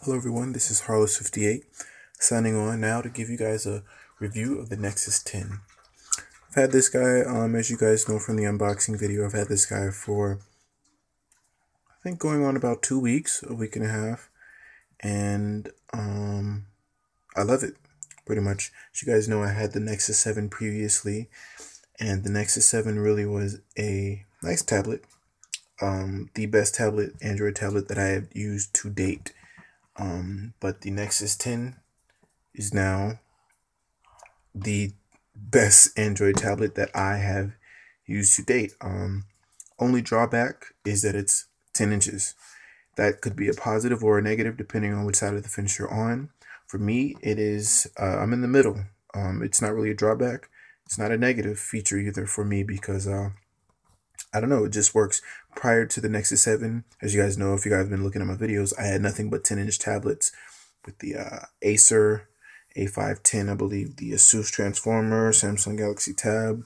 Hello everyone, this is Harlow58 signing on now to give you guys a review of the Nexus 10. I've had this guy, as you guys know from the unboxing video, I've had this guy for I think going on about 2 weeks, a week and a half, and I love it pretty much. As you guys know, I had the Nexus 7 previously, and the Nexus 7 really was a nice tablet, the best Android tablet that I have used to date. But the Nexus 10 is now the best Android tablet that I have used to date. Only drawback is that it's 10 inches. That could be a positive or a negative depending on which side of the fence you're on. For me, it is, I'm in the middle. It's not really a drawback. It's not a negative feature either for me because I don't know, it just works. Prior to the Nexus 7, as you guys know, if you guys have been looking at my videos, I had nothing but 10-inch tablets with the Acer A510, I believe, the Asus Transformer, Samsung Galaxy Tab.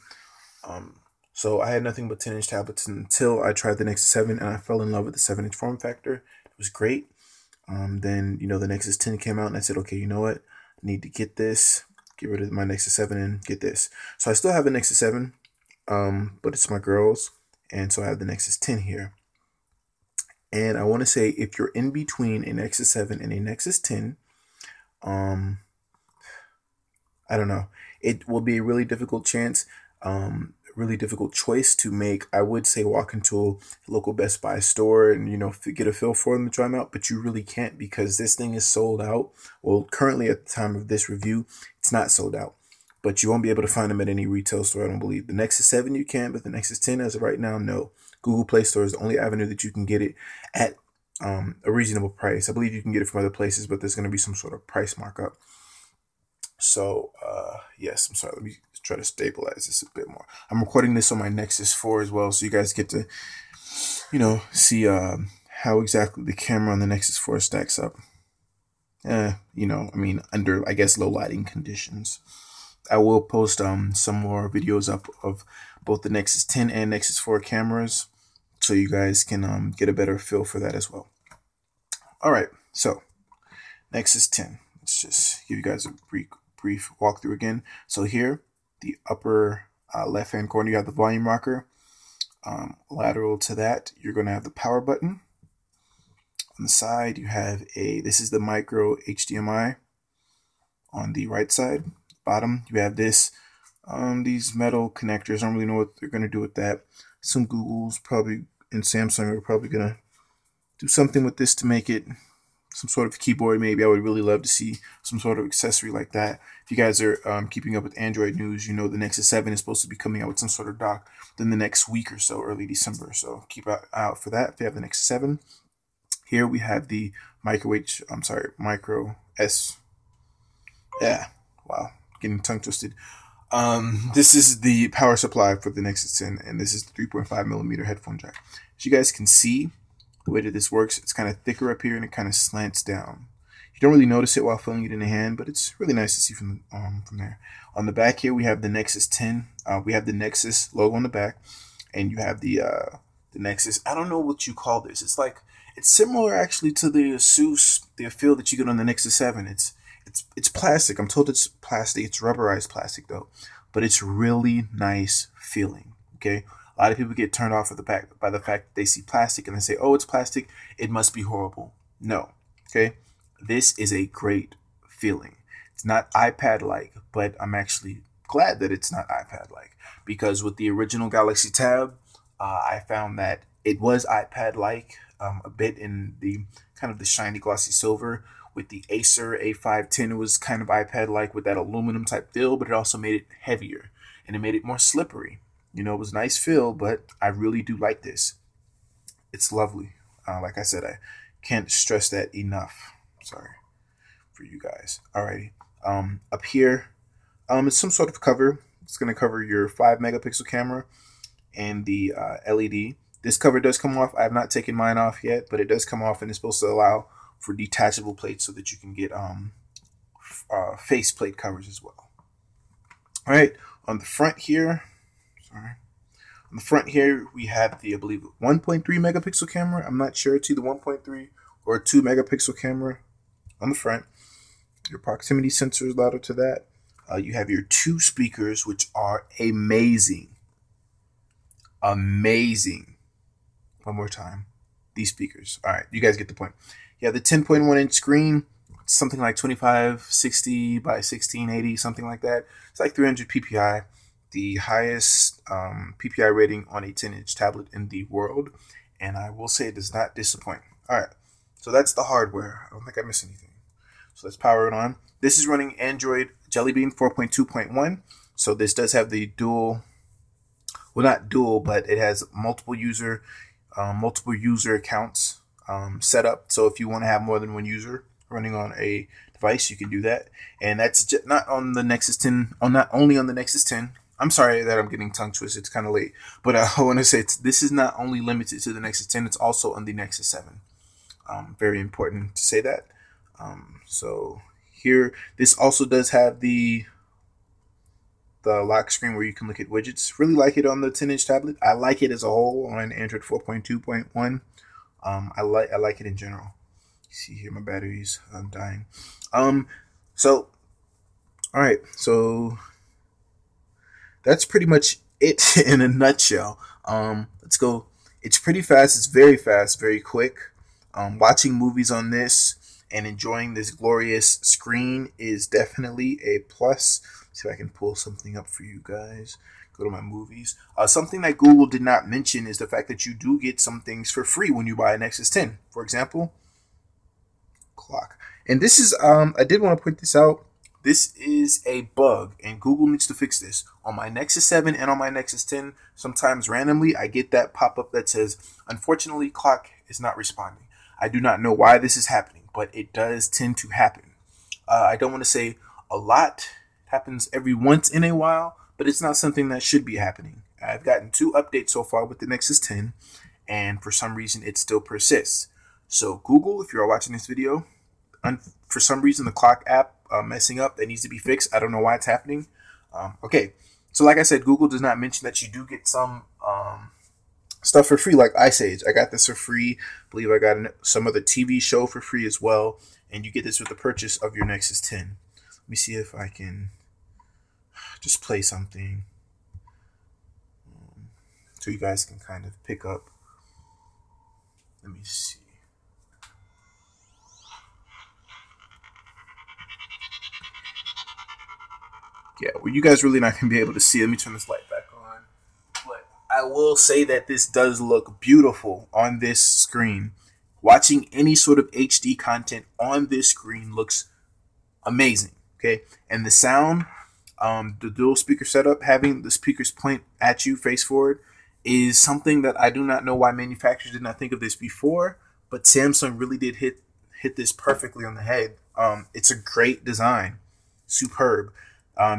So I had nothing but 10-inch tablets until I tried the Nexus 7, and I fell in love with the 7-inch form factor. It was great. Then, you know, the Nexus 10 came out, and I said, okay, you know what? I need to get this, get rid of my Nexus 7 and get this. So I still have a Nexus 7, but it's my girl's. And so I have the Nexus 10 here. And I want to say if you're in between a Nexus 7 and a Nexus 10, I don't know. It will be a really difficult chance, really difficult choice to make. I would say walk into a local Best Buy store and, you know, get a feel for them to try them out, but you really can't because this thing is sold out. Well, currently at the time of this review, it's not sold out. But you won't be able to find them at any retail store, I don't believe. The Nexus 7 you can, but the Nexus 10 as of right now, no. Google Play Store is the only avenue that you can get it at a reasonable price. I believe you can get it from other places, but there's going to be some sort of price markup. So, yes, I'm sorry. Let me try to stabilize this a bit more. I'm recording this on my Nexus 4 as well, so you guys get to, you know, see how exactly the camera on the Nexus 4 stacks up. You know, I mean, under, I guess, low lighting conditions. I will post some more videos up of both the Nexus 10 and Nexus 4 cameras so you guys can get a better feel for that as well. All right, so Nexus 10. Let's just give you guys a brief walkthrough again. So here, the upper left-hand corner, you have the volume rocker. Lateral to that, you're going to have the power button. On the side, you have this is the micro HDMI. On the right side, bottom, you have this, these metal connectors. I don't really know what they're going to do with that. Some Google's probably, and Samsung are probably going to do something with this to make it some sort of keyboard. Maybe I would really love to see some sort of accessory like that. If you guys are keeping up with Android news, you know the Nexus 7 is supposed to be coming out with some sort of dock within the next week or so, early December. So keep out for that if you have the Nexus 7. Here we have the micro S. Yeah, wow. Getting tongue twisted. This is the power supply for the Nexus 10, and this is the 3.5mm headphone jack. As you guys can see, the way that this works, it's kind of thicker up here and it kind of slants down. You don't really notice it while feeling it in the hand, but it's really nice to see from there. On the back here, we have the Nexus 10. We have the Nexus logo on the back, and you have the Nexus. I don't know what you call this. It's similar actually to the Asus, the feel that you get on the Nexus 7. It's plastic. I'm told it's plastic. It's rubberized plastic though, but it's really nice feeling. Okay, a lot of people get turned off by the fact that they see plastic and they say, "Oh, it's plastic. It must be horrible." No. Okay, this is a great feeling. It's not iPad-like, but I'm actually glad that it's not iPad-like because with the original Galaxy Tab, I found that it was iPad-like a bit in the kind of the shiny glossy silver. With the Acer A510, it was kind of iPad-like with that aluminum type feel, but it also made it heavier and it made it more slippery. You know, it was a nice feel, but I really do like this. It's lovely. Like I said, I can't stress that enough. Sorry for you guys. Alrighty. Up here, it's some sort of cover. It's going to cover your 5-megapixel camera and the LED. This cover does come off. I have not taken mine off yet, but it does come off and it's supposed to allow for detachable plates so that you can get face plate covers as well. All right, on the front here, we have the, I believe, 1.3 megapixel camera. I'm not sure it's either 1.3 or a 2 megapixel camera. on the front. Your proximity sensor is louder to that. You have your 2 speakers, which are amazing. Amazing. One more time. These speakers. All right, you guys get the point. You have the 10.1-inch screen, something like 2560 by 1680, something like that. It's like 300 ppi, the highest ppi rating on a 10-inch tablet in the world, and I will say it does not disappoint. All right, so that's the hardware. I don't think I missed anything. So let's power it on. This is running Android Jelly Bean 4.2.1. So this does have the dual, well, not dual, but it has multiple user accounts set up. So if you want to have more than one user running on a device, you can do that. And that's just not on the Nexus 10, not only on the Nexus 10. I'm sorry that I'm getting tongue twisted. It's kind of late, but I want to say this is not only limited to the Nexus 10. It's also on the Nexus 7. Very important to say that. So here, this also does have the lock screen where you can look at widgets. Really like it on the 10-inch tablet. I like it as a whole on Android 4.2.1. I like it in general. You see here my batteries, I'm dying. So all right, so that's pretty much it in a nutshell. Let's go. It's pretty fast. It's very fast, very quick. Watching movies on this and enjoying this glorious screen is definitely a plus. Let's see if I can pull something up for you guys. Go to my movies. Something that Google did not mention is the fact that you do get some things for free when you buy a Nexus 10. For example, clock. And this is, I did want to point this out. This is a bug, and Google needs to fix this. On my Nexus 7 and on my Nexus 10, sometimes randomly, I get that pop-up that says, unfortunately, clock is not responding. I do not know why this is happening, but it does tend to happen. I don't want to say a lot. It happens every once in a while, but it's not something that should be happening. I've gotten 2 updates so far with the Nexus 10, and for some reason, it still persists. So Google, if you're watching this video, for some reason, the clock app messing up, that needs to be fixed. I don't know why it's happening. Okay, so like I said, Google does not mention that you do get some stuff for free, like Ice Age. I got this for free. I believe I got some other TV show for free as well, and you get this with the purchase of your Nexus 10. Let me see if I can just play something so you guys can kind of pick up. Let me see. Yeah, well, you guys really not going to be able to see. Let me turn this light back on. But I will say that this does look beautiful on this screen. Watching any sort of HD content on this screen looks amazing, okay? And the sound, the dual speaker setup, having the speakers point at you face forward, is something that I do not know why manufacturers did not think of this before, but Samsung really did hit this perfectly on the head. It's a great design. Superb.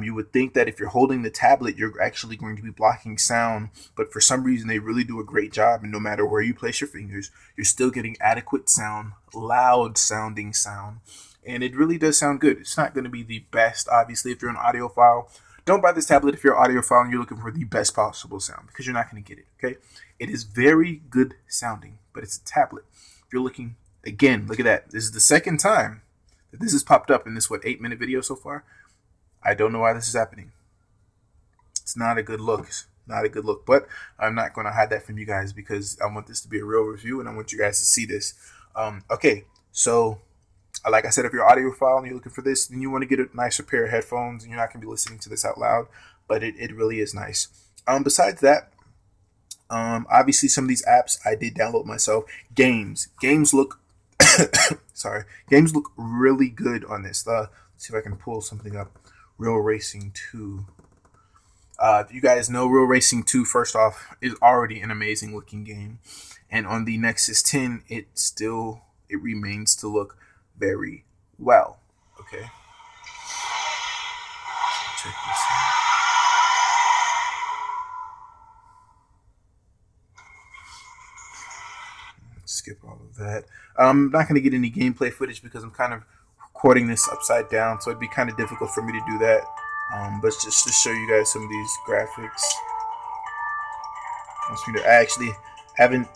You would think that if you're holding the tablet, you're actually going to be blocking sound, but for some reason they really do a great job, and no matter where you place your fingers, you're still getting adequate sound, loud sounding sound, and it really does sound good. It's not going to be the best, obviously, if you're an audiophile. Don't buy this tablet if you're an audiophile and you're looking for the best possible sound, because you're not going to get it, okay? It is very good sounding, but it's a tablet. If you're looking, again, look at that. This is the second time that this has popped up in this, 8-minute video so far. I don't know why this is happening. It's not a good look. It's not a good look, but I'm not going to hide that from you guys because I want this to be a real review and I want you guys to see this. Okay, so like I said, if you're an audiophile and you're looking for this, then you want to get a nicer pair of headphones and you're not going to be listening to this out loud, but it really is nice. Besides that, obviously some of these apps I did download myself. Games look sorry, games look really good on this. Let's see if I can pull something up. Real Racing 2. If you guys know, Real Racing 2, first off, is already an amazing looking game. And on the Nexus 10, it remains to look very well. Okay. Check this out. Skip all of that. I'm not going to get any gameplay footage because I'm kind of recording this upside down, so it'd be kind of difficult for me to do that. But just to show you guys some of these graphics. I actually haven't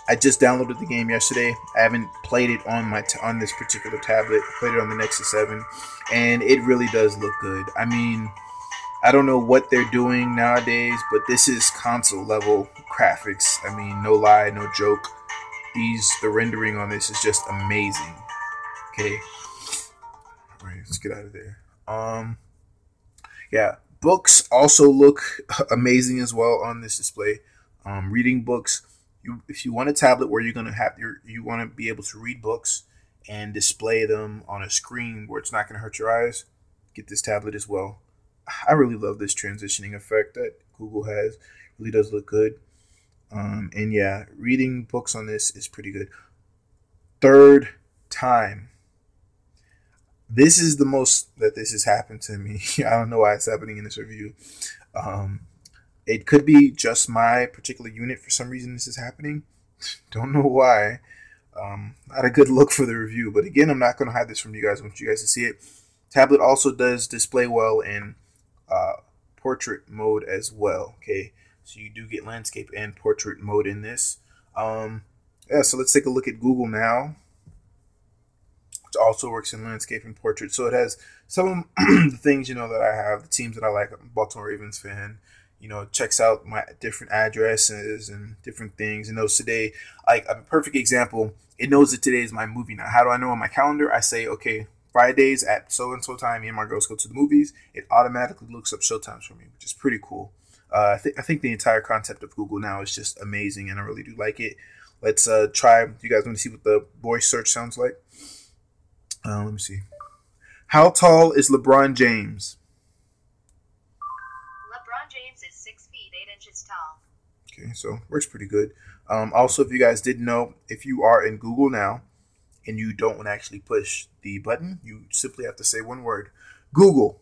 I just downloaded the game yesterday. I haven't played it on on this particular tablet. I played it on the Nexus 7, and it really does look good. I mean, I don't know what they're doing nowadays, but this is console level graphics. I mean, no lie, no joke. The rendering on this is just amazing. Okay, all right, let's get out of there. Yeah, books also look amazing as well on this display. Reading books. If you want a tablet where you're gonna have you want to be able to read books and display them on a screen where it's not gonna hurt your eyes, get this tablet as well. I really love this transitioning effect that Google has. It really does look good. And yeah, reading books on this is pretty good. Third time. This is the most that this has happened to me. I don't know why it's happening in this review. It could be just my particular unit. For some reason, this is happening. Don't know why. Not a good look for the review. But again, I'm not going to hide this from you guys. I want you guys to see it. Tablet also does display well in portrait mode as well. Okay, so you do get landscape and portrait mode in this. Yeah, so let's take a look at Google now, which also works in landscape and portrait. So it has some of the things, you know, that I have, the teams that I like. I'm a Baltimore Ravens fan. You know, checks out my different addresses and different things. It knows today, like a perfect example, it knows that today is my movie night. How do I know on my calendar? I say, okay, Fridays at so-and-so time, me and my girls go to the movies. It automatically looks up showtimes for me, which is pretty cool. I think the entire concept of Google now is just amazing, and I really do like it. Let's try. You guys want to see what the voice search sounds like? Let me see. How tall is LeBron James? LeBron James is 6 feet 8 inches tall. Okay, so works pretty good. Also, if you guys didn't know, if you are in Google now and you don't want to actually push the button, you simply have to say one word. Google.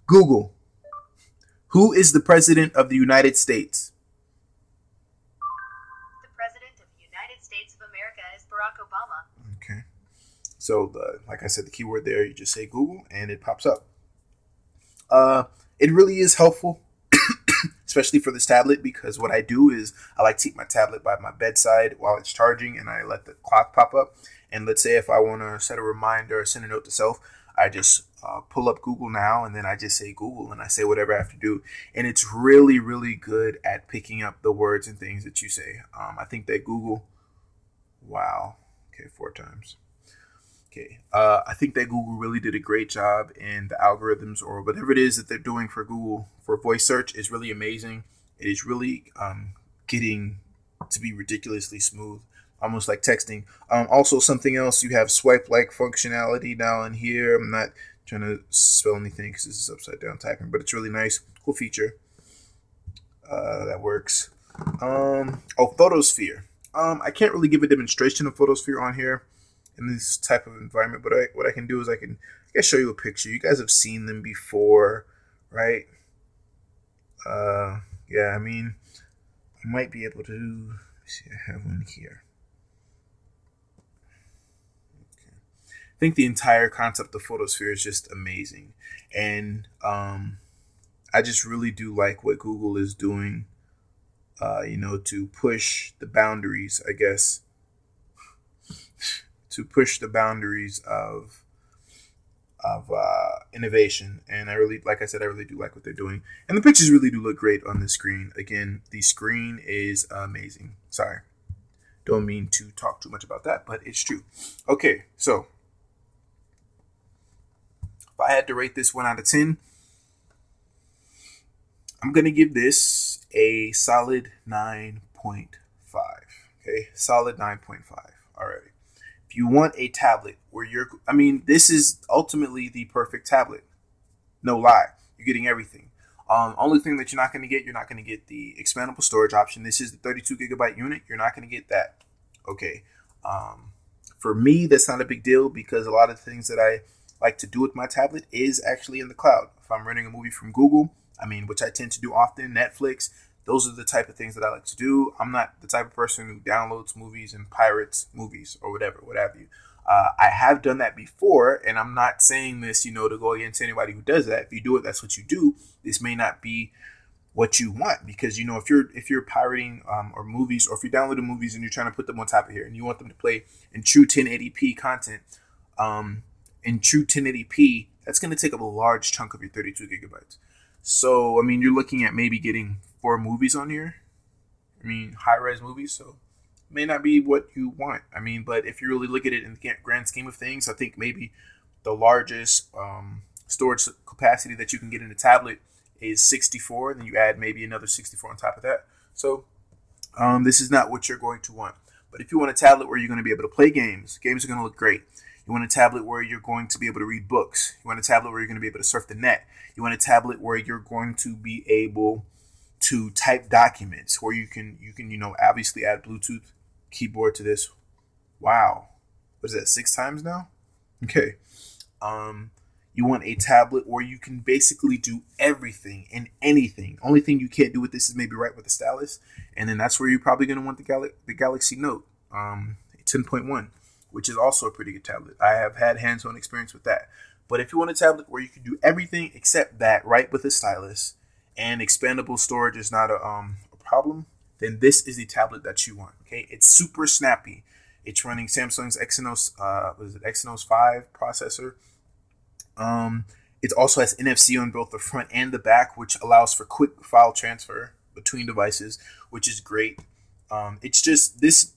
Google. Who is the President of the United States? The President of the United States of America is Barack Obama. Okay. So, like I said, the keyword there, you just say Google and it pops up. It really is helpful, especially for this tablet, because what I do is I like to keep my tablet by my bedside while it's charging, and I let the clock pop up. And let's say if I want to set a reminder or send a note to self, I just pull up Google now, and then I just say Google, and I say whatever I have to do. And it's really, really good at picking up the words and things that you say. I think that Google, wow, okay, 4 times. Okay, I think that Google really did a great job, and the algorithms or whatever it is that they're doing for Google for voice search is really amazing. It is really getting to be ridiculously smooth, almost like texting. Also, something else, you have swipe-like functionality now in here. I'm not trying to spell anything because this is upside down typing, but it's really nice, cool feature that works. Oh, Photosphere. I can't really give a demonstration of Photosphere on here in this type of environment, but what I can do is I guess show you a picture. You guys have seen them before, right? Yeah, I mean, I might be able to, let me see, I have one here. Okay. I think the entire concept of Photosphere is just amazing, and I just really do like what Google is doing, you know, to push the boundaries, I guess, to push the boundaries of innovation. And I really, like I said, I really do like what they're doing, and the pictures really do look great on the screen. Again, the screen is amazing. Sorry, don't mean to talk too much about that, but it's true. Okay, so if I had to rate this 1 out of 10, I'm gonna give this a solid 9.5. Okay, solid 9.5. Alrighty. If you want a tablet where I mean, this is ultimately the perfect tablet. No lie. You're getting everything. Only thing that you're not going to get the expandable storage option. This is the 32 gigabyte unit. You're not going to get that. Okay. For me, that's not a big deal because a lot of the things that I like to do with my tablet is actually in the cloud. If I'm renting a movie from Google, I mean, which I tend to do often, Netflix, those are the type of things that I like to do. I'm not the type of person who downloads movies and pirates movies or whatever, what have you. I have done that before, and I'm not saying this, you know, to go against anybody who does that. If you do it, that's what you do. This may not be what you want, because if you're pirating or movies, or if you're downloading movies and you're trying to put them on top of here and you want them to play in true 1080p content, in true 1080p, that's going to take up a large chunk of your 32 gigabytes. So I mean, you're looking at maybe getting 4 movies on here. I mean, high-res movies, so it may not be what you want. I mean, but if you really look at it in the grand scheme of things, I think maybe the largest storage capacity that you can get in a tablet is 64, and then you add maybe another 64 on top of that. So this is not what you're going to want. But if you want a tablet where you're going to be able to play games, games are going to look great. You want a tablet where you're going to be able to read books. You want a tablet where you're going to be able to surf the net. You want a tablet where you're going to be able to type documents, where you can obviously add Bluetooth keyboard to this. Wow, what is that, 6 times now? Okay. You want a tablet where you can basically do everything and anything. Only thing you can't do with this is maybe write with a stylus, and then that's where you're probably going to want the Galaxy Note 10.1, which is also a pretty good tablet. I have had hands-on experience with that. But if you want a tablet where you can do everything except that, write with a stylus, and expandable storage is not a problem, then this is the tablet that you want. Okay, it's super snappy. It's running Samsung's Exynos 5 processor. It also has NFC on both the front and the back, which allows for quick file transfer between devices, which is great. It's just, this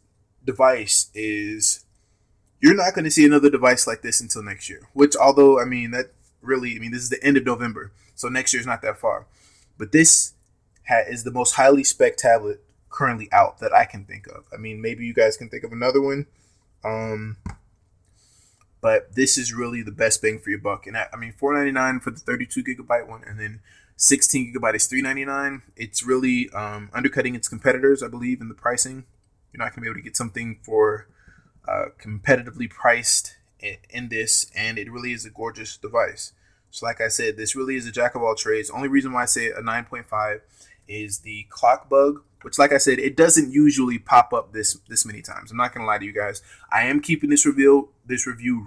device is, you're not going to see another device like this until next year, which, although, I mean, this is the end of November, so next year is not that far. But this is the most highly spec tablet currently out that I can think of. I mean, maybe you guys can think of another one. But this is really the best bang for your buck. And I mean, $499 for the 32 gigabyte one, and then 16 gigabyte is $399. It's really undercutting its competitors, I believe, in the pricing. You're not going to be able to get something for competitively priced in this, and it really is a gorgeous device. So like I said, this really is a jack of all trades. Only reason why I say a 9.5 is the clock bug, which, like I said, it doesn't usually pop up this many times. I'm not gonna lie to you guys. I am keeping this review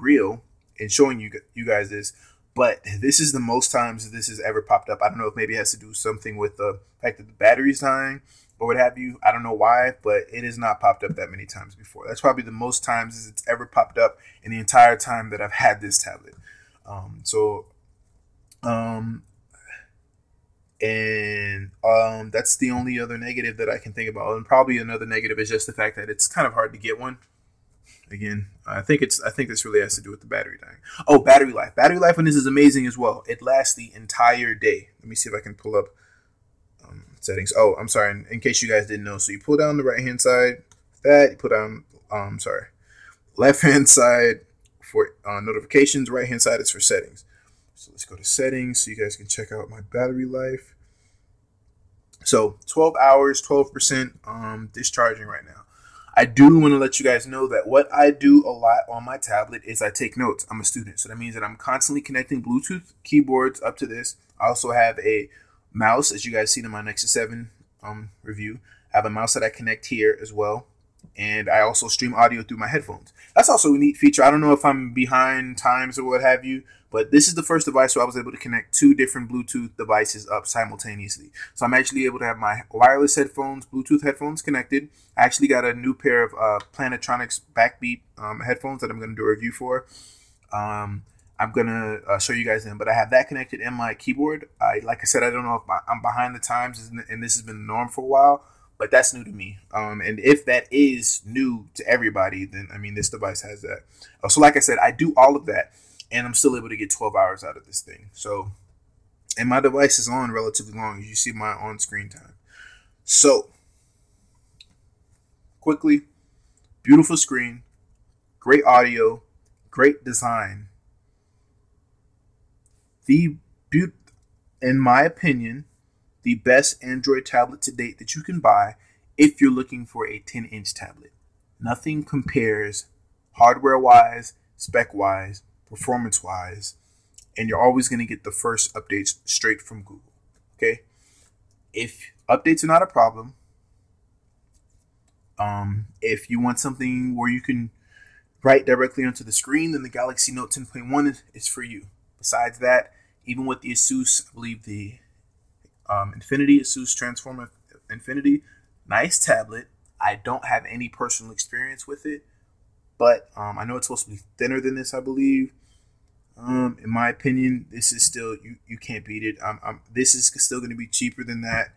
real and showing you guys this, but this is the most times this has ever popped up. I don't know if maybe it has to do something with the fact that the battery's dying or what have you. I don't know why, but it has not popped up that many times before. That's probably the most times it's ever popped up in the entire time that I've had this tablet. That's the only other negative that I can think about. And probably another negative is just the fact that it's kind of hard to get one. Again, I think this really has to do with the battery dying. Oh, battery life. Battery life on this is amazing as well. It lasts the entire day. Let me see if I can pull up settings. Oh, I'm sorry. In case you guys didn't know, so you pull down the right hand side. That you put down. Left hand side for notifications. Right hand side is for settings. So let's go to settings so you guys can check out my battery life. So 12 hours, 12% discharging right now. I do want to let you guys know that what I do a lot on my tablet is I take notes. I'm a student, so that means that I'm constantly connecting Bluetooth keyboards up to this. I also have a mouse, as you guys seen in my Nexus 7 review. I have a mouse that I connect here as well. And I also stream audio through my headphones. That's also a neat feature. I don't know if I'm behind times or what have you, but this is the first device where I was able to connect 2 different Bluetooth devices up simultaneously. So I'm actually able to have my wireless headphones, Bluetooth headphones connected. I actually got a new pair of Plantronics Backbeat headphones that I'm going to do a review for. I'm going to show you guys them, but I have that connected in my keyboard. Like I said, I don't know if I'm behind the times, and this has been the norm for a while. But that's new to me. And if that is new to everybody, then, I mean, this device has that. So like I said, I do all of that, and I'm still able to get 12 hours out of this thing. So, and my device is on relatively long. As you see my on-screen time. So, quickly, beautiful screen, great audio, great design. In my opinion, the best Android tablet to date that you can buy if you're looking for a 10-inch tablet. Nothing compares hardware-wise, spec-wise, performance-wise, and you're always going to get the first updates straight from Google. Okay? If updates are not a problem, if you want something where you can write directly onto the screen, then the Galaxy Note 10.1 is for you. Besides that, even with the Asus, I believe the Infinity, Asus Transformer Infinity. Nice tablet. I don't have any personal experience with it, but I know it's supposed to be thinner than this, I believe. In my opinion, this is still, you can't beat it. This is still going to be cheaper than that.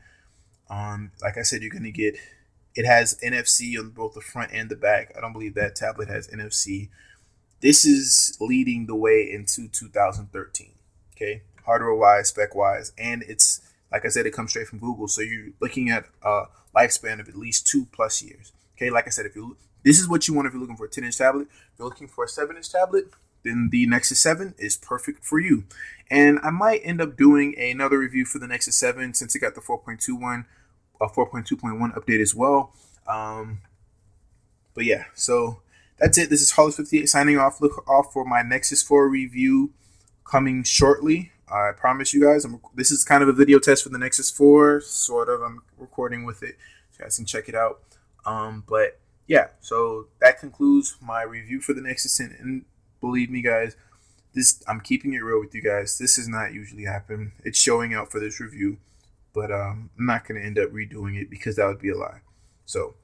Like I said, you're going to get, it has NFC on both the front and the back. I don't believe that tablet has NFC. This is leading the way into 2013. Okay, hardware wise, spec wise, and it's, like I said, it comes straight from Google. So you're looking at a lifespan of at least 2+ years. Okay, like I said, this is what you want if you're looking for a 10-inch tablet. If you're looking for a 7-inch tablet, then the Nexus 7 is perfect for you. And I might end up doing another review for the Nexus 7 since it got the 4.2.1 update as well. But yeah, so that's it. This is Hollis58 signing off. Look off for my Nexus 4 review coming shortly. I promise you guys. This is kind of a video test for the Nexus 4, sort of. I'm recording with it, so you guys can check it out. But yeah, so that concludes my review for the Nexus 10. And believe me, guys, I'm keeping it real with you guys. This does not usually happen. It's showing out for this review, but I'm not going to end up redoing it because that would be a lie. So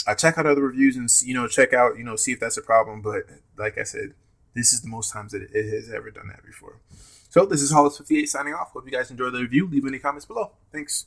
I check out other reviews and check out, see if that's a problem. But like I said, this is the most times that it has ever done that before. So this is Hollis58 signing off. Hope you guys enjoyed the review. Leave any comments below. Thanks.